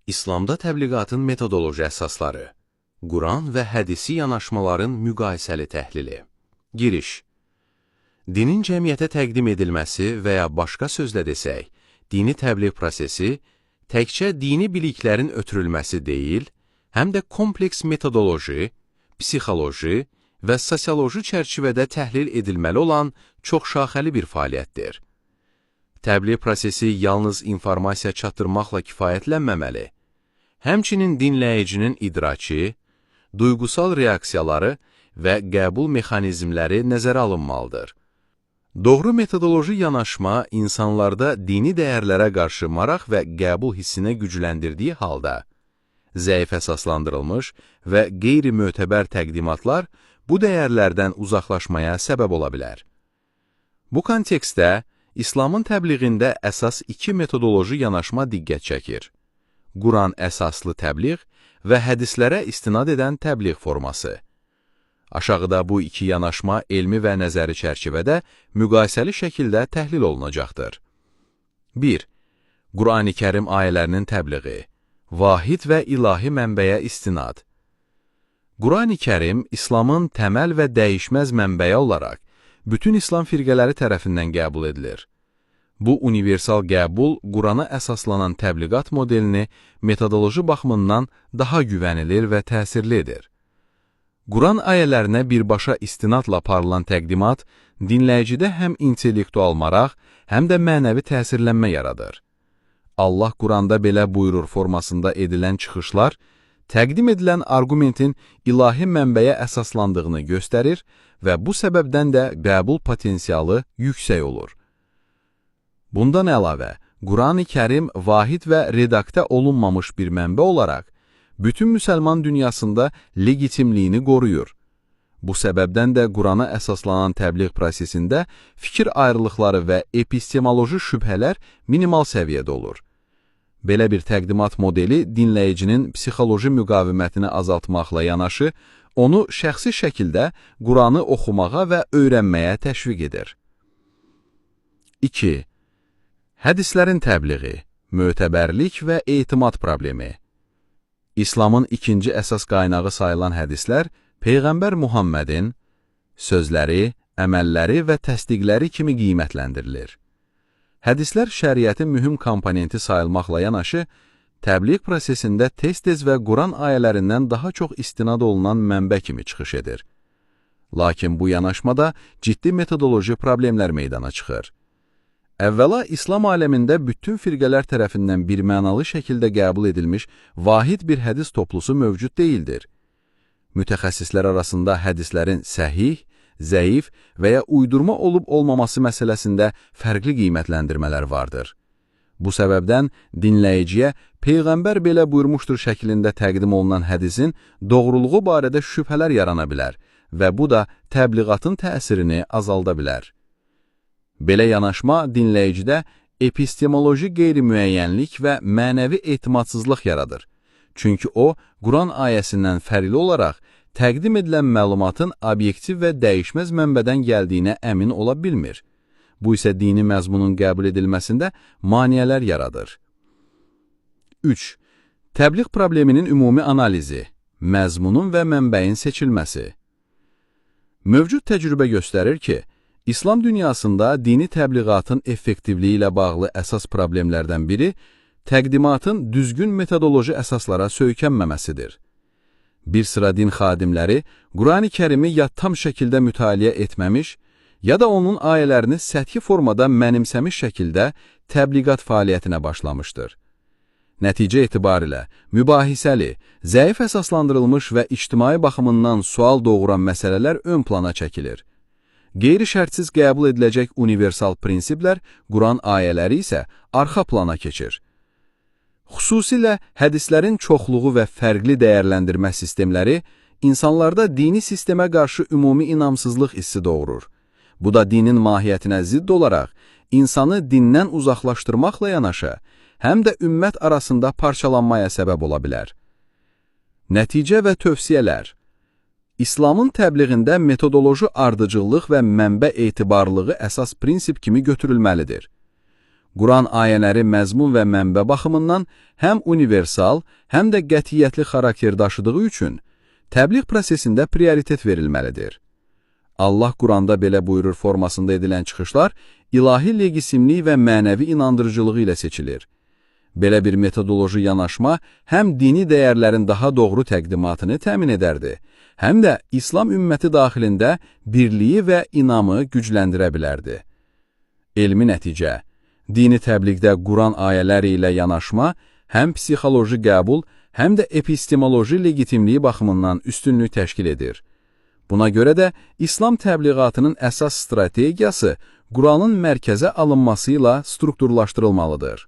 İslamda təbliğatın metodoloji əsasları, Quran və hədisi yanaşmaların müqayisəli təhlili. Giriş. Dinin cəmiyyətə təqdim edilməsi və ya başqa sözlə desək, dini təbliğ prosesi təkcə dini biliklərin ötürülməsi deyil, həm də kompleks metodoloji, psixoloji və sosioloji çərçivədə təhlil edilməli olan çoxşaxəli bir fəaliyyətdir. Təbliğ prosesi yalnız informasiya çatdırmaqla kifayətlənməməli, həmçinin dinləyicinin idraki, duyğusal reaksiyaları və qəbul mexanizmləri nəzərə alınmalıdır. Doğru metodoloji yanaşma insanlarda dini dəyərlərə qarşı maraq və qəbul hissinə gücləndirdiyi halda, zəif əsaslandırılmış və qeyri-mötəbər təqdimatlar bu dəyərlərdən uzaqlaşmaya səbəb ola bilər. Bu kontekstdə, İslamın təbliğində əsas iki metodoloji yanaşma diqqət çəkir. Quran əsaslı təbliğ və hədislərə istinad edən təbliğ forması. Aşağıda bu iki yanaşma elmi və nəzəri çərçivədə müqayisəli şəkildə təhlil olunacaqdır. 1. Qurani Kərim ayələrinin təbliği. Vahid və ilahi mənbəyə istinad. Qurani Kərim İslamın təməl və dəyişməz mənbəyi olaraq bütün İslam firqələri tərəfindən qəbul edilir. Bu universal qəbul Qurana əsaslanan təbliğat modelini metodoloji baxımından daha güvənilir və təsirlidir. Quran ayələrinə birbaşa istinadla aparılan təqdimat dinləyicidə həm intellektual maraq, həm də mənəvi təsirlənmə yaradır. Allah Quranda belə buyurur formasında edilən çıxışlar, təqdim edilən arqumentin ilahi mənbəyə əsaslandığını göstərir və bu səbəbdən də qəbul potensialı yüksək olur. Bundan əlavə, Qurani Kərim vahid və redaktə olunmamış bir mənbə olaraq, bütün müsəlman dünyasında legitimliyini qoruyur. Bu səbəbdən də Qurana əsaslanan təbliğ prosesində fikir ayrılıqları və epistemoloji şübhələr minimal səviyyədə olur. Belə bir təqdimat modeli dinləyicinin psixoloji müqavimətini azaltmaqla yanaşı, onu şəxsi şəkildə Quranı oxumağa və öyrənməyə təşviq edir. 2. Hədislərin təbliği, mötəbərlik və etimad problemi. İslamın ikinci əsas qaynağı sayılan hədislər Peyğəmbər Muhammedin sözləri, əməlləri və təsdiqləri kimi qiymətləndirilir. Hədislər şəriətin mühüm komponenti sayılmaqla yanaşı, təbliğ prosesində tez-tez və Quran ayələrindən daha çox istinad olunan mənbə kimi çıxış edir. Lakin bu yanaşmada ciddi metodoloji problemlər meydana çıxır. Əvvəla, İslam aləmində bütün firqələr tərəfindən birmənalı şəkildə qəbul edilmiş vahid bir hədis toplusu mövcud deyildir. Mütəxəssislər arasında hədislərin səhih, zəif və ya uydurma olub-olmaması məsələsində fərqli qiymətləndirmələr vardır. Bu səbəbdən dinləyiciyə Peyğəmbər belə buyurmuşdur şəklində təqdim olunan hədisin doğruluğu barədə şübhələr yarana bilər və bu da təbliğatın təsirini azalda bilər. Belə yanaşma dinləyicidə epistemoloji qeyri-müəyyənlik və mənəvi etimadsızlıq yaradır. Çünki o, Quran ayəsindən fərqli olaraq təqdim edilən məlumatın obyektiv və dəyişməz mənbədən gəldiyinə əmin ola bilmir. Bu isə dini məzmunun qəbul edilməsində maneələr yaradır. 3. Təbliğ probleminin ümumi analizi, məzmunun və mənbəyin seçilməsi. Mövcud təcrübə göstərir ki, İslam dünyasında dini təbliğatın effektivliyi ilə bağlı əsas problemlərdən biri təqdimatın düzgün metodoloji əsaslara söykənməməsidir. Bir sıra din xadimləri Qurani Kərimi ya tam şəkildə mütaliə etməmiş, ya da onun ayələrini səthi formada mənimsəmiş şəkildə təbliğat fəaliyyətinə başlamışdır. Nəticə etibarilə mübahisəli, zəif əsaslandırılmış və ictimai baxımından sual doğuran məsələlər ön plana çəkilir. Qeyri-şərtsiz qəbul ediləcək universal prinsiplər, Quran ayələri isə arxa plana keçir. Xüsusilə hədislərin çoxluğu və fərqli dəyərləndirmə sistemləri insanlarda dini sistemə qarşı ümumi inamsızlıq hissi doğurur. Bu da dinin mahiyyətinə zidd olaraq insanı dindən uzaqlaşdırmaqla yanaşı, həm də ümmət arasında parçalanmaya səbəb ola bilər. Nəticə və tövsiyələr. İslamın təbliğində metodoloji ardıcıllıq və mənbə etibarlılığı əsas prinsip kimi götürülməlidir. Quran ayələri məzmun və mənbə baxımından həm universal, həm də qətiyyətli xarakter daşıdığı üçün təbliğ prosesində prioritet verilməlidir. Allah Quranda belə buyurur formasında edilən çıxışlar ilahi legisimlik və mənəvi inandırıcılığı ilə seçilir. Belə bir metodoloji yanaşma həm dini dəyərlərin daha doğru təqdimatını təmin edərdi, həm də İslam ümməti daxilində birliyi və inamı gücləndirə bilərdi. Elmi nəticə: dini təbliğdə Quran ayələri ilə yanaşma həm psixoloji qəbul, həm də epistemoloji legitimliyi baxımından üstünlük təşkil edir. Buna görə də İslam təbliğatının əsas strategiyası Quranın mərkəzə alınması ilə strukturlaşdırılmalıdır.